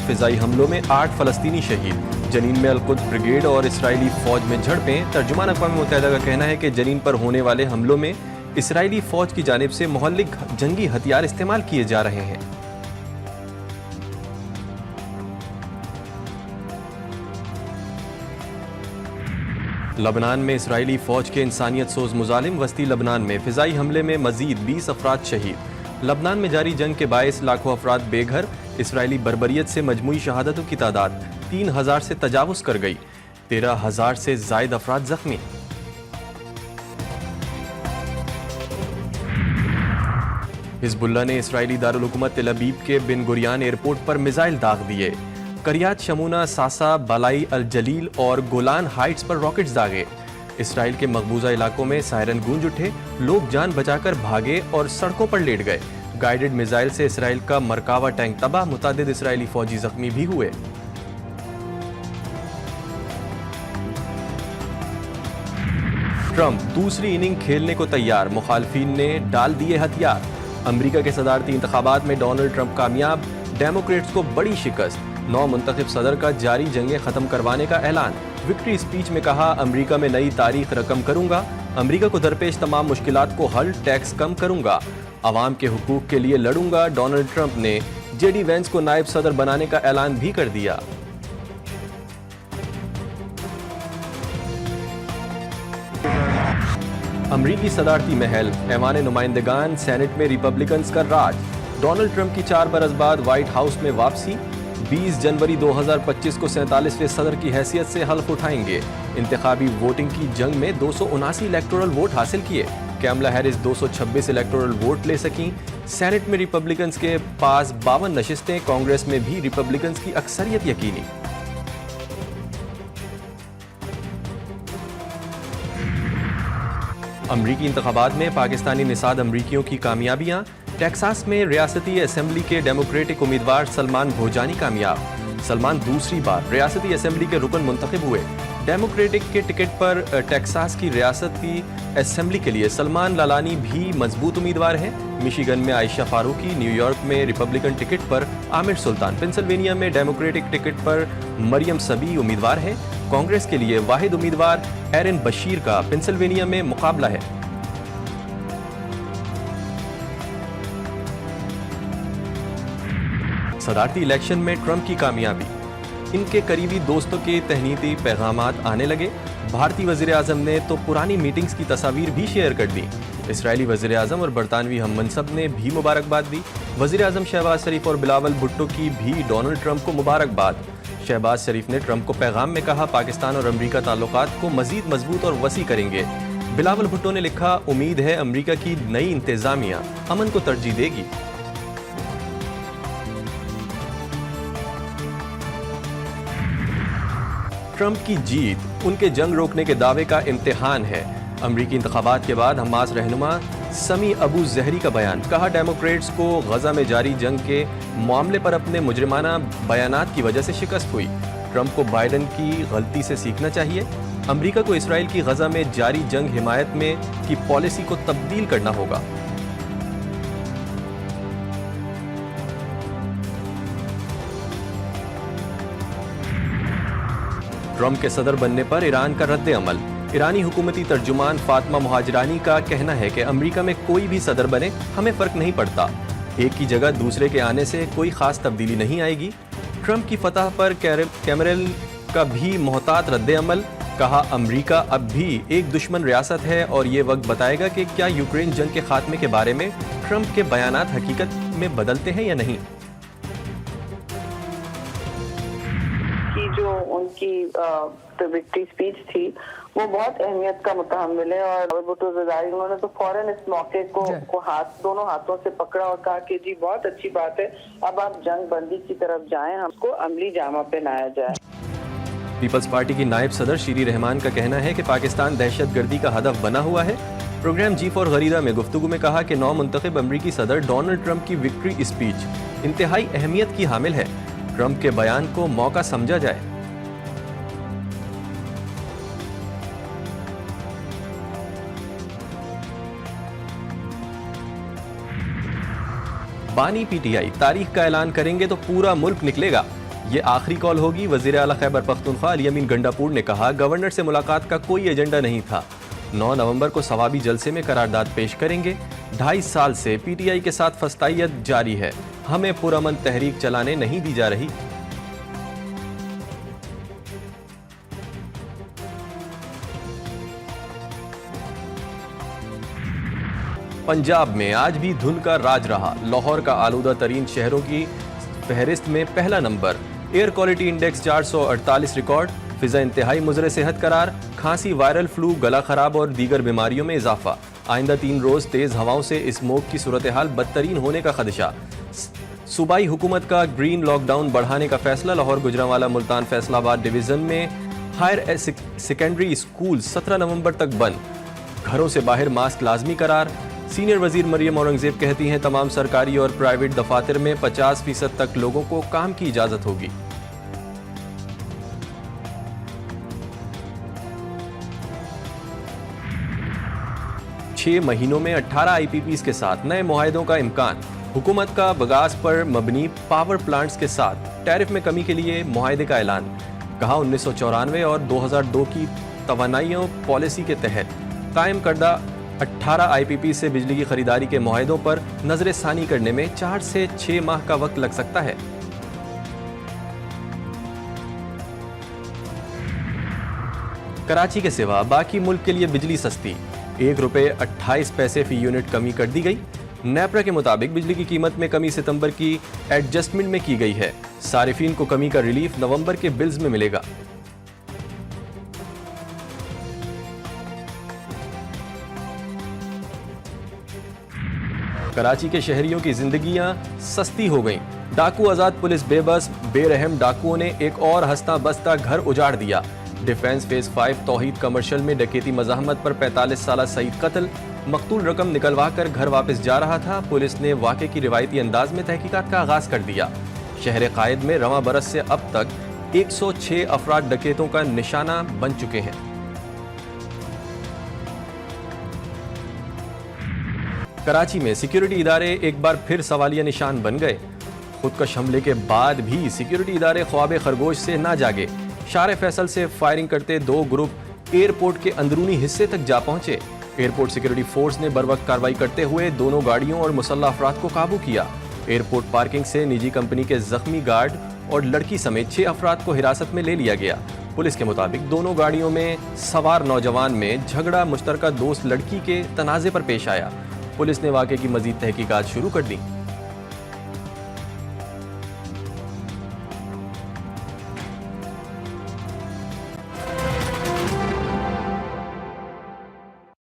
फिजाई हमलों में 8 फलस्तीनी शहीद। जनीन में अल-कुद्स ब्रिगेड और इसराइली फौज में झड़पें। तर्जुमान अक़वाम मुत्तहिदा का कहना है कि जनीन पर होने वाले हमलों में इसराइली फौज की जानिब से मुहल्लिक जंगी हथियार इस्तेमाल किए जा रहे हैं। लबनान में इसराइली फौज के इंसानियत सोज मुजालिम वस्ती लबनान में फिजाई हमले में मजीद 20 अफराद शहीद। लबनान में जारी जंग के बायस लाखों अफराद बेघर। इसराइली बर्बरियत से मजमूई शहादतों की तादाद 3000 से तजावुज कर गई। 13,000 से जायद अफराद जख्मी। हिजबुल्लाह ने इसराइली दारुल हुकूमत तेल अवीव के बिन गुरियान एयरपोर्ट पर मिसाइल दाग दिए। करियात शमूना, सासा, बालाई अल जलील और गोलान हाइट्स पर रॉकेट्स दागे। इसराइल के मकबूजा इलाकों में सायरन गूंज उठे। लोग जान बचाकर भागे और सड़कों पर लेट गए। गाइडेड मिसाइल से इसराइल का मरकावा टैंक तबाह। मुतादिद इसराइली फौजी जख्मी भी हुए। ट्रंप दूसरी इनिंग खेलने को तैयार। मुखालफिन ने डाल दिए हथियार। अमेरिका के सदारती इंतखाबात में डोनाल्ड ट्रंप कामयाब। डेमोक्रेट्स को बड़ी शिकस्त। 9 मुंतखब सदर का जारी जंगें खत्म करवाने का ऐलान। विक्ट्री स्पीच में कहा, अमेरिका में नई तारीख रकम करूंगा। अमेरिका को दरपेश तमाम मुश्किलात को हल, टैक्स कम करूंगा। अवाम के हुकूक के लिए लड़ूंगा। डोनाल्ड ट्रंप ने जेडी वेंस को नायब सदर बनाने का ऐलान भी कर दिया। अमरीकी सदारती महल, ऐवान नुमाइंदगान, सेनेट में रिपब्लिकन्स का राज। डोनाल्ड ट्रंप की 4 बरस बाद व्हाइट हाउस में वापसी। 20 जनवरी 2025 को 47वें सदर की हैसियत से हल्फ उठाएंगे। इंतखाबी वोटिंग की जंग में 279 इलेक्टोरल वोट हासिल किए। कैमला हैरिस 226 इलेक्टोरल वोट ले सकीं। सेनेट में रिपब्लिकन्स के पास 52 नशिस्तें। कांग्रेस में भी रिपब्लिकन्स की अक्सरियत यकीनी। अमरीकी इंतखाबात में पाकिस्तानी निसाद अमरीकियों की कामयाबियां। टेक्सास में रियासती असेंबली के डेमोक्रेटिक उम्मीदवार सलमान भोजानी कामयाब। सलमान दूसरी बार रियासती असेंबली के रुकन मुंतखब हुए। डेमोक्रेटिक के टिकट पर टेक्सास की रियासती असेंबली के लिए सलमान लालानी भी मजबूत उम्मीदवार हैं। मिशिगन में आयशा फारूकी, न्यूयॉर्क में रिपब्लिकन टिकट पर आमिर सुल्तान, पेंसिल्वेनिया में डेमोक्रेटिक टिकट पर मरियम सबी उम्मीदवार हैं। कांग्रेस के लिए वाहिद उम्मीदवार एरन बशीर का पेंसिल्वेनिया में मुकाबला है। सदारती इलेक्शन में ट्रंप की कामयाबी। इनके करीबी दोस्तों के तहनीती पैगामात आने लगे। भारतीय वज़ीर आज़म ने तो पुरानी मीटिंग्स की तस्वीर भी शेयर कर दी। इसराइली वज़ीर आज़म और बरतानवी हम मनसब ने भी मुबारकबाद दी। वज़ीर आज़म शहबाज शरीफ और बिलावल भुट्टो की भी डोनाल्ड ट्रंप को मुबारकबाद। शहबाज शरीफ ने ट्रंप को पैगाम में कहा, पाकिस्तान और अमरीका ताल्लुकात को मज़ीद मजबूत और वसी करेंगे। बिलावल भुट्टो ने लिखा, उम्मीद है अमरीका की नई इंतज़ामिया अमन को तरजीह देगी। ट्रंप की जीत उनके जंग रोकने के दावे का इम्तिहान है। अमरीकी इंतखाबात के बाद हमास रहनुमा समी अबू जहरी का बयान। कहा, डेमोक्रेट्स को गजा में जारी जंग के मामले पर अपने मुजरिमाना बयानात की वजह से शिकस्त हुई। ट्रंप को बाइडन की गलती से सीखना चाहिए। अमरीका को इसराइल की गजा में जारी जंग हिमायत में की पॉलिसी को तब्दील करना होगा। ट्रंप के सदर बनने पर ईरान का रद्द अमल। ईरानी हुकूमती तर्जुमान फातिमा मुहाजिरानी का कहना है कि अमेरिका में कोई भी सदर बने हमें फ़र्क नहीं पड़ता। एक की जगह दूसरे के आने से कोई ख़ास तब्दीली नहीं आएगी। ट्रंप की फतह पर कैमरल का भी मोहतात रद्द अमल। कहा, अमेरिका अब भी एक दुश्मन रियासत है और ये वक्त बताएगा कि क्या यूक्रेन जंग के खात्मे के बारे में ट्रंप के बयानात हकीकत में बदलते हैं या नहीं। जो उनकी विक्ट्री स्पीच थी वो बहुत अहमियत का मुतहम्मिल है और भुट्टो ज़रदारी उन्होंने तो फौरन इस मौके को दोनों हाथों से पकड़ा और कहा कि जी बहुत अच्छी बात है, अब आप जंग बंदी की तरफ जाएं, हमको अमली जामा पहनाया जाए। पीपल्स पार्टी की नायब सदर शीरी रहमान का कहना है कि पाकिस्तान दहशतगर्दी का हदफ बना हुआ है। प्रोग्राम जीफ और गरीदा में गुफ्तगू में कहा कि नौ मुंतखब अमरीकी सदर डोनाल्ड ट्रंप की विक्ट्री स्पीच इंतहाई अहमियत की हामिल है। ट्रंप के बयान को मौका समझा जाए। बानी पीटीआई, तारीख का ऐलान करेंगे तो पूरा मुल्क निकलेगा। ये आखिरी कॉल होगी। वजीर आला खैबर पख्तूनख्वा अली अमीन गंडापुर ने कहा, गवर्नर से मुलाकात का कोई एजेंडा नहीं था। 9 नवंबर को सवाबी जलसे में करारदाद पेश करेंगे। 2.5 साल से पीटीआई के साथ फस्तायत जारी है, हमें पुरअमन तहरीक चलाने नहीं दी जा रही। पंजाब में आज भी धुंध का राज रहा। लाहौर का आलूदा तरीन शहरों की फहरिस्त में पहला number. Air quality index 448 record. फिजा इंतहाई मुजरे सेहत करार। खांसी, वायरल फ्लू, गला खराब और दीगर बीमारियों में इजाफा। आइंदा 3 रोज तेज हवाओं से स्मोक की सूरत हाल बदतरीन होने का खदशा। सूबाई हुकूमत का ग्रीन लॉकडाउन बढ़ाने का फैसला। लाहौर, गुजरांवाला, मुल्तान, फैसलाबाद डिवीजन में हायर सेकेंडरी स्कूल 17 नवंबर तक बंद। घरों से बाहर मास्क लाजमी करार। सीनियर वजीर मरियम औरंगजेब कहती हैं, तमाम सरकारी और प्राइवेट दफातर में 50% तक लोगों को काम की इजाजत होगी। छह महीनों में 18 आईपीपीज के साथ नए मुआहदों का इम्कान। हुकूमत का बगास पर मबनी पावर प्लांट्स के साथ टैरिफ में कमी के लिए मुआहदे का ऐलान। कहा, 1994 और 2002 की तवानाइयों पॉलिसी के तहत कायम करदा 18 आईपीपी से बिजली की खरीदारी के मुआहदों पर नजरसानी करने में 4 से 6 माह का वक्त लग सकता है। कराची के सिवा बाकी मुल्क के लिए बिजली सस्ती। ₹1.28 फी यूनिट कमी कर दी गई। नेपरा के मुताबिक बिजली की कीमत में कमी सितंबर की एडजस्टमेंट में की गई है। सारिफीन को कमी का रिलीफ नवंबर के बिल्स में मिलेगा। कराची के शहरियों की जिंदगियां सस्ती हो गईं। डाकू आजाद, पुलिस बेबस। बेरहम डाकुओं ने एक और हंसता बसता घर उजाड़ दिया। डिफेंस फेज 5 तौहीद कमर्शियल में डकैती मज़ाहमत पर 45 साला सईद कत्ल। मकतूल रकम निकलवा कर घर वापस जा रहा था। पुलिस ने वाक़े की रिवायती अंदाज में तहकीकात का आगाज कर दिया। शहर कायद में रवां बरस से अब तक 106 अफराद डकैतों का निशाना बन चुके हैं। कराची में सिक्योरिटी इदारे एक बार फिर सवालिया निशान बन गए। खुदकश हमले के बाद भी सिक्योरिटी इदारे ख्वाब खरगोश से ना जागे। शार फैसल से फायरिंग करते 2 ग्रुप एयरपोर्ट के अंदरूनी हिस्से तक जा पहुंचे। एयरपोर्ट सिक्योरिटी फोर्स ने बरवक्त कार्रवाई करते हुए दोनों गाड़ियों और मुसल्लह अफराद को काबू किया। एयरपोर्ट पार्किंग से निजी कंपनी के जख्मी गार्ड और लड़की समेत 6 अफराद को हिरासत में ले लिया गया। पुलिस के मुताबिक दोनों गाड़ियों में सवार नौजवान में झगड़ा मुश्तरका दोस्त लड़की के तनाज़े पर पेश आया। पुलिस ने वाक़े की मज़ीद तहकीकात शुरू कर दी।